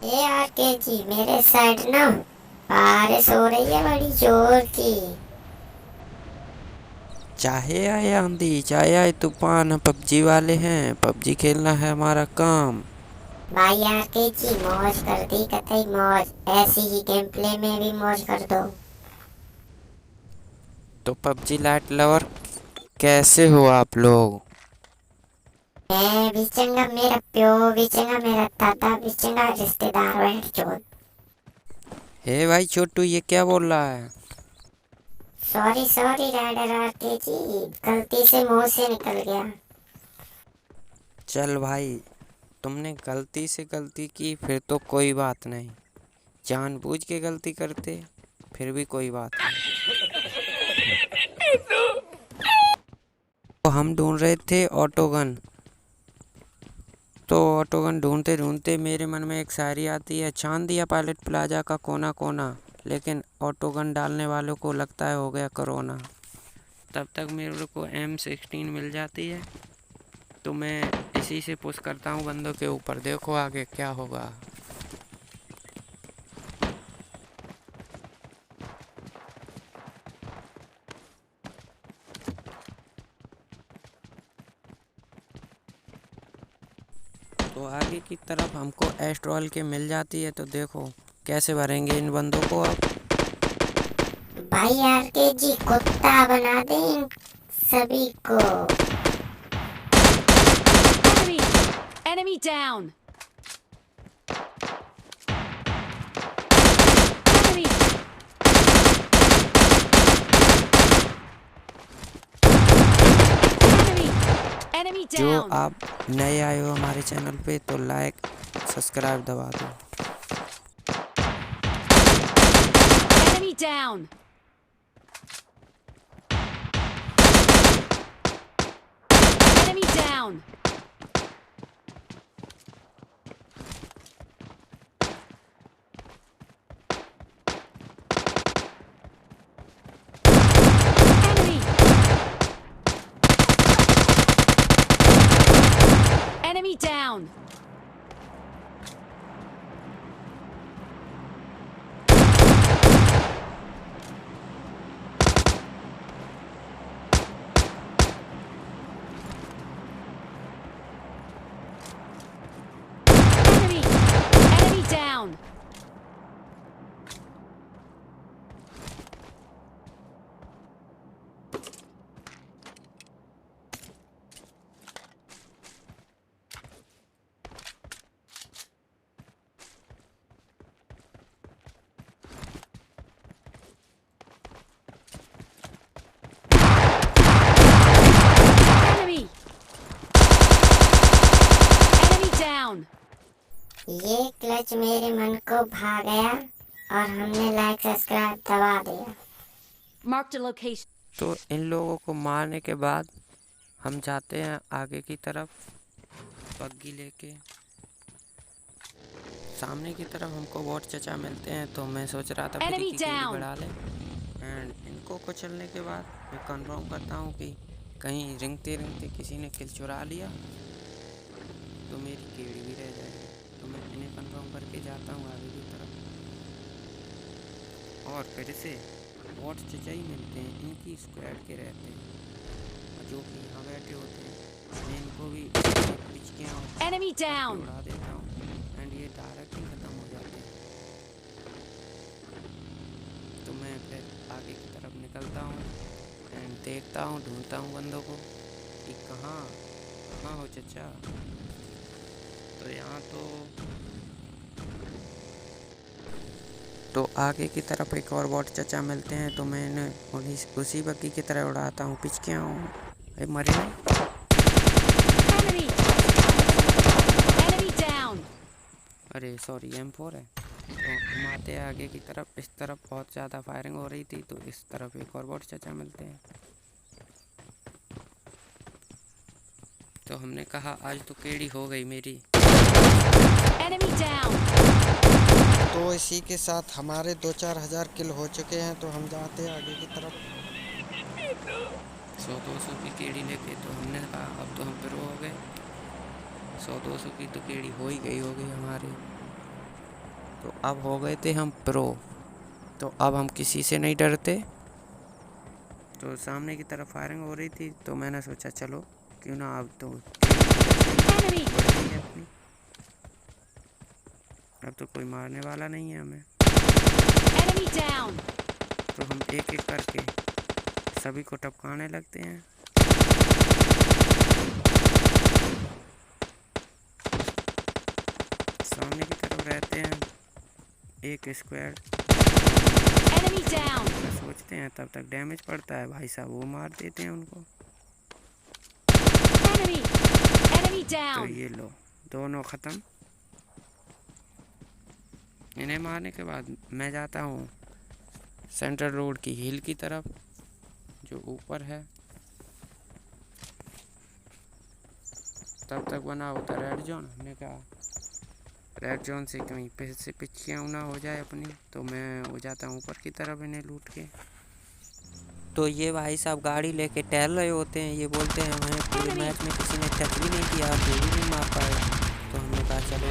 ये आके जी मेरे साइड ना बारिश हो रही है बड़ी जोर की। चाहे आए आंधी चाहे आए तूफान, हम पबजी वाले हैं, पबजी खेलना है हमारा काम। भाई आके जी मौज कर दी कतई मौज, ऐसी ही गेम प्ले में भी मौज कर दो। तो पबजी लाइट लवर कैसे हो आप लोग? मैं भी चंगा, मेरा प्यो भी चंगा, मेरा दादा भी चंगा, रिश्तेदार बैठ चोद। हे भाई छोटू, ये क्या बोल रहा है? सॉरी सॉरी राइडर आके जी, गलती से मुंह से निकल गया। चल भाई, तुमने गलती से गलती की फिर तो कोई बात नहीं, जानबूझ के गलती करते फिर भी कोई बात नहीं। तो हम ढूंढ रहे थे ऑटो गन, तो ऑटो गन ढूंढते ढूंढते मेरे मन में एक शायरी आती है, छान दिया पायलट प्लाजा का कोना कोना, लेकिन ऑटो गन डालने वालों को लगता है हो गया कोरोना। तब तक मेरे को M16 मिल जाती है, तो मैं इसी से पुश करता हूँ बंदों के ऊपर, देखो आगे क्या होगा। तो आगे की तरफ हमको एस्ट्रॉल के मिल जाती है, तो देखो कैसे भरेंगे इन बंदों को अब। भाई आके जी कुत्ता बना दे इन सभी को। Enemy! Enemy down! Enemy! Enemy! Enemy जो down! आप नए आए हो हमारे चैनल पे तो लाइक सब्सक्राइब दबा दो। Enemy down! Enemy down! Enemy! Enemy down! Enemy! Enemy down! Enemy! Enemy down! ये क्लच मेरे मन को भा गया और हमने लाइक सब्सक्राइब दबा दिया। Marked a location. तो इन लोगों को मारने के बाद हम जाते हैं आगे की तरफ बग्गी लेके। सामने की तरफ हमको बहुत चचा मिलते हैं, तो मैं सोच रहा था फ्री Enemy की केड़ी down! बढ़ा ले। एंड इनको कुचलने के बाद मैं कंफर्म करता हूँ कि कहीं रिंगते रिंगते किसी ने किल चुरा लिया तो मेरी केड़ी भी रह जाएगी। तो मैं इन्हें कंफर्म करके जाता हूँ आगे की तरफ, और फिर से बहुत चचा ही मिलते हैं, इनकी स्क्वाड के रहते हैं जो कि यहाँ बैठे होते हैं। मैं इनको भी पिचकियाँ Enemy down! उड़ा देता हूँ एंड ये डायरेक्ट ही ख़त्म हो जाते हैं। तो मैं फिर आगे की तरफ निकलता हूँ एंड देखता हूँ, ढूंढता हूँ बंदों को कि कहाँ कहाँ हो चचा। तो यहाँ तो आगे की तरफ एक और बॉट चचा मिलते हैं, तो मैं इन्हें उसी बग्गी की तरह उड़ाता हूँ, पिचकियाँ हूँ। अरे मरे नहीं। Enemy! Enemy down! अरे सॉरी, M4 है। तो हम आते हैं आगे की तरफ, इस तरफ बहुत ज़्यादा फायरिंग हो रही थी, तो इस तरफ एक और बॉट चचा मिलते हैं। तो हमने कहा आज तो केड़ी हो गई मेरी। Enemy down! तो इसी के साथ हमारे 2-4 हज़ार किल हो चुके हैं, तो हम जाते हैं आगे की तरफ 100-200 की केड़ी लेके। तो हमने कहा अब तो हम प्रो हो गए, 100-200 की तो केड़ी हो ही गई होगी हमारी। तो अब हो गए थे हम प्रो। तो अब हम किसी से नहीं डरते। तो सामने की तरफ फायरिंग हो रही थी, तो मैंने सोचा चलो क्यों ना अब तो केडी तो वैसे ही Enemy! बढ़ गई है अपनी। अब तो कोई मारने वाला नहीं है हमें। Enemy down! तो हम एक एक करके सभी को टपकाने लगते हैं। सामने की तरफ रहते हैं एक स्क्वाड। Enemy down! सोचते हैं तब तक डैमेज पड़ता है, भाई साहब वो मार देते हैं उनको। Enemy! Enemy तो down! ये लो, दोनों ख़त्म। इन्हें मारने के बाद मैं जाता हूँ सेंट्रल रोड की हिल की तरफ जो ऊपर है। तब तक बना होता रेड जोन। हमने कहा रेड जोन से कहीं फिर से पिछियाँ ना हो जाए अपनी, तो मैं हो जाता हूँ ऊपर की तरफ इन्हें लूट के। तो ये भाई साहब गाड़ी लेके टहल रहे होते हैं। ये बोलते हैं हमें पूरे मैच में किसी ने टच भी नहीं किया, आप गोली नहीं मार पाए। तो हमने कहा चलो।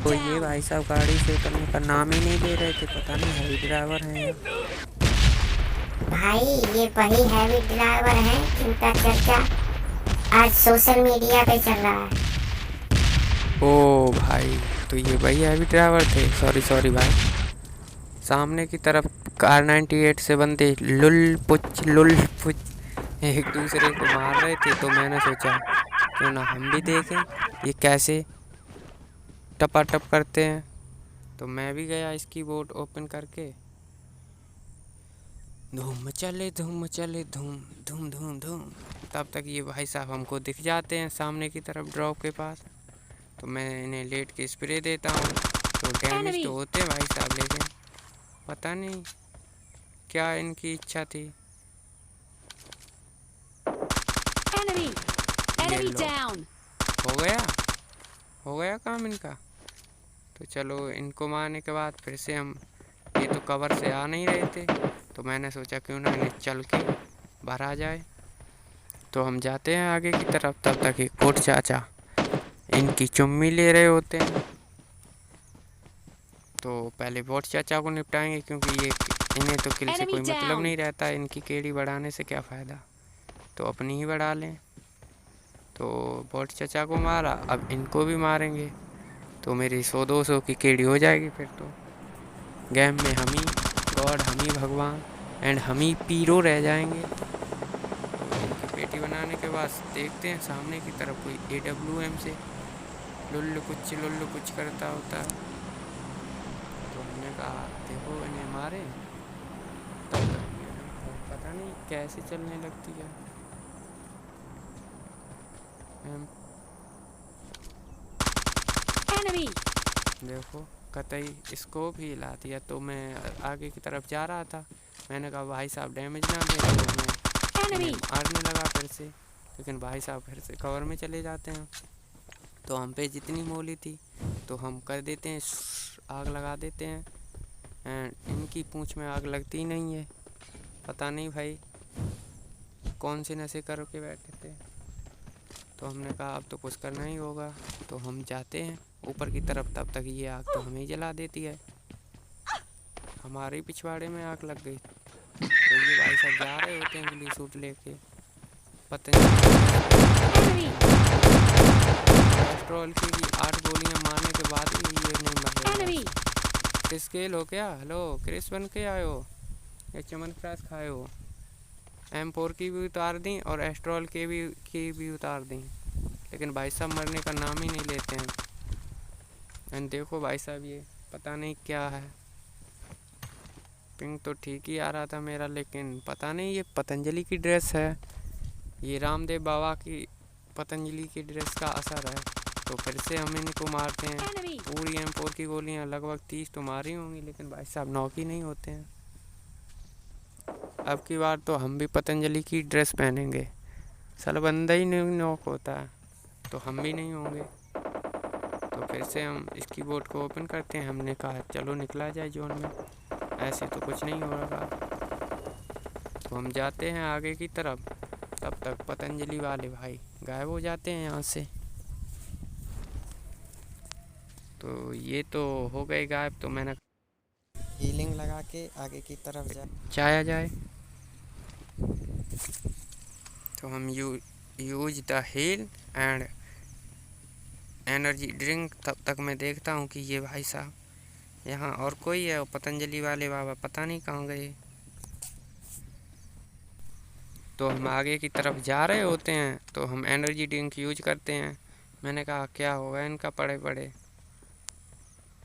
तो ये भाई साहब गाड़ी से उतरने का नाम ही नहीं ले रहे थे, पता नहीं हैवी ड्राइवर हैं ये। भाई ये वही हैवी ड्राइवर हैं जिनका चर्चा आज सोशल मीडिया पे चल रहा है। ओ भाई, तो ये वही हैवी ड्राइवर थे। सॉरी भाई। सामने की तरफ कार 98 से बंदे लुल पुच एक दूसरे को मार रहे थे। तो मैंने सोचा क्यों ना हम भी देखें ये कैसे टपाटप करते हैं। तो मैं भी गया इसकी बोट ओपन करके। धूम मचले धूम धूम धूम धूम। तब तक ये भाई साहब हमको दिख जाते हैं सामने की तरफ ड्रॉप के पास। तो मैं इन्हें लेट के स्प्रे देता हूँ। तो डैमेज तो होते हैं भाई साहब, लेकिन पता नहीं क्या इनकी इच्छा थी। Enemy! Enemy down! हो गया काम इनका। तो चलो इनको मारने के बाद फिर से हम, ये तो कवर से आ नहीं रहे थे, तो मैंने सोचा क्यों ना इन्हें चल के बाहर आ जाए। तो हम जाते हैं आगे की तरफ। तब तक एक कोट चाचा इनकी चुम्मी ले रहे होते हैं। तो पहले बोट चाचा को निपटाएंगे, क्योंकि ये इन्हें तो किल से कोई मतलब नहीं रहता। इनकी केड़ी बढ़ाने से क्या फ़ायदा, तो अपनी ही बढ़ा लें। तो बोट चाचा को मारा, अब इनको भी मारेंगे। तो मेरी 100-200 की केड़ी हो जाएगी। फिर तो गेम में हम ही गॉड, हम ही भगवान एंड हम ही पीरो रह जाएंगे। तो इनकी पेटी बनाने के बाद देखते हैं सामने की तरफ कोई AWM से लुल्लु कुछ करता होता है। तो हमने कहा देखो इन्हें मारे। तब पता नहीं कैसे चलने लगती है। Enemy! देखो कतई स्कोप ही हिला दिया। तो मैं आगे की तरफ जा रहा था, मैंने कहा भाई साहब डैमेज ना दे। तो मैं Enemy! मारने लगा फिर से, लेकिन भाई साहब फिर से कवर में चले जाते हैं। तो हम पे जितनी मोली थी तो हम कर देते हैं, आग लगा देते हैं। एंड इनकी पूंछ में आग लगती नहीं है। पता नहीं भाई कौन से नशे करके बैठे थे। तो हमने कहा अब तो कुछ करना ही होगा। तो हम जाते हैं ऊपर की तरफ। तब तक ये आग तो हमें जला देती है। हमारे पिछवाड़े में आग लग गई। तो ये भाई साहब जा रहे होते हैं ग्ली सूट लेके, पता नहीं पेट्रोल की 8 गोलियां मारने के बाद भी ये नहीं मर रहे। क्रिस गेल हो क्या? हेलो क्रिस बन के आए हो या चमन फ्रास खाए हो? M4 की भी उतार दी और एस्ट्रॉल की भी उतार दी, लेकिन भाई साहब मरने का नाम ही नहीं लेते हैं। एंड देखो भाई साहब ये पता नहीं क्या है। पिंग तो ठीक ही आ रहा था मेरा, लेकिन पता नहीं ये पतंजलि की ड्रेस है, ये रामदेव बाबा की पतंजलि की ड्रेस का असर है। तो फिर से हम इनको मारते हैं। पूरी M4 की गोलियां लगभग 30 तो मारी होंगी, लेकिन भाई साहब नॉक ही नहीं होते हैं। अब की बार तो हम भी पतंजलि की ड्रेस पहनेंगे। साला बंदा ही नहीं नॉक होता है, तो हम भी नहीं होंगे। तो फिर से हम इसकी बोट को ओपन करते हैं। हमने कहा चलो निकला जाए जोन में, ऐसे तो कुछ नहीं होगा। तो हम जाते हैं आगे की तरफ। तब तक पतंजलि वाले भाई गायब हो जाते हैं यहाँ से। तो ये तो हो गए गायब, तो मैंने हीलिंग लगा के आगे की तरफ जाया जाए। तो हम use the heal and energy drink. तब तक मैं देखता हूँ कि ये भाई साहब यहाँ और कोई है, पतंजलि वाले बाबा पता नहीं कहाँ गए। तो हम आगे की तरफ जा रहे होते हैं तो हम एनर्जी ड्रिंक यूज करते हैं। मैंने कहा क्या होगा इनका पड़े पड़े।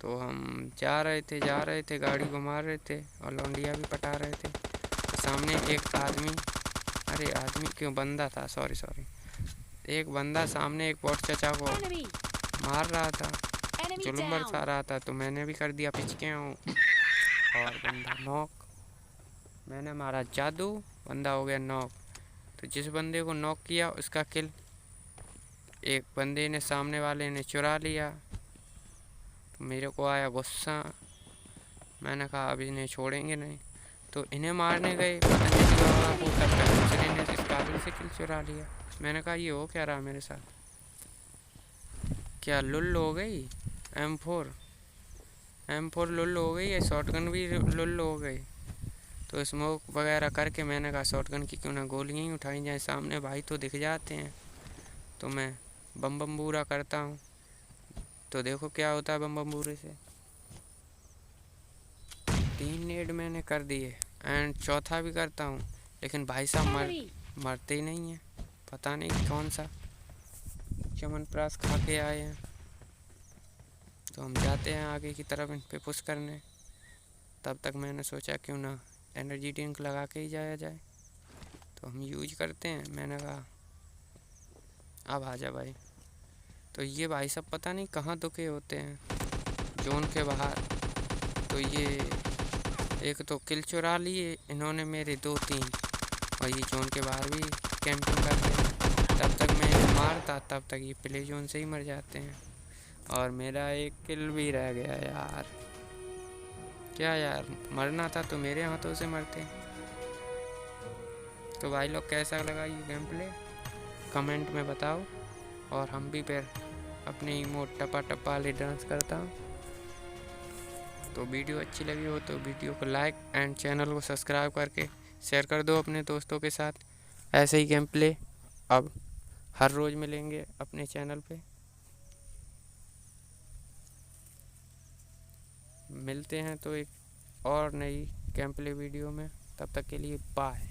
तो हम जा रहे थे गाड़ी घुमा रहे थे और लौंडिया भी पटा रहे थे। तो सामने एक आदमी, अरे आदमी क्यों, बंदा था, सॉरी, एक बंदा सामने एक पॉट चचा को Enemy! मार रहा था, Enemy जुल्म down! बरसा रहा था। तो मैंने भी कर दिया पिचके हूँ और बंदा नॉक। मैंने मारा जादू, बंदा हो गया नॉक। तो जिस बंदे को नॉक किया उसका किल एक बंदे ने, सामने वाले ने चुरा लिया। तो मेरे को आया गुस्सा, मैंने कहा अब इन्हें छोड़ेंगे नहीं। तो इन्हें मारने गए पतंजलि बाबा को, तब तक दूसरे ने इस काबिल से किल चुरा लिया। मैंने कहा ये हो क्या रहा मेरे साथ, क्या लुल हो गई? M4 लुल हो गई है, शॉटगन भी लुल हो गई। तो स्मोक वगैरह करके मैंने कहा शॉटगन की क्यों ना गोलियां ही उठाई जाए, सामने भाई तो दिख जाते हैं। तो मैं बम बम बूरा करता हूँ, तो देखो क्या होता है बम बम बूरे से। 3 नेड मैंने कर दिए एंड चौथा भी करता हूँ, लेकिन भाई साहब Enemy! मरते ही नहीं हैं। पता नहीं कौन सा च्यवनप्राश खा के आए हैं। तो हम जाते हैं आगे की तरफ इन पे पुश करने। तब तक मैंने सोचा क्यों ना एनर्जी ड्रिंक लगा के ही जाया जाए। तो हम यूज करते हैं। मैंने कहा अब आ जा भाई। तो ये भाई सब पता नहीं कहाँ दुखे होते हैं जोन के बाहर। तो ये एक तो किल चुरा लिए इन्होंने मेरे 2-3, और ये जोन के बाहर भी कैंपिंग कर रहे हैं। तब तक मैं इन्हें मारता, तब तक ये प्ले जोन से ही मर जाते हैं। और मेरा एक किल भी रह गया यार। क्या यार, मरना था तो मेरे हाथों से मरते। तो भाई लोग कैसा लगा ये गेम प्ले कमेंट में बताओ। और हम भी फिर अपने इमोट टपा टपा वाले डांस करता हूँ। तो वीडियो अच्छी लगी हो तो वीडियो को लाइक एंड चैनल को सब्सक्राइब करके शेयर कर दो अपने दोस्तों के साथ। ऐसे ही गेम प्ले अब हर रोज़ मिलेंगे अपने चैनल पे। मिलते हैं तो एक और नई गेम प्ले वीडियो में, तब तक के लिए बाय।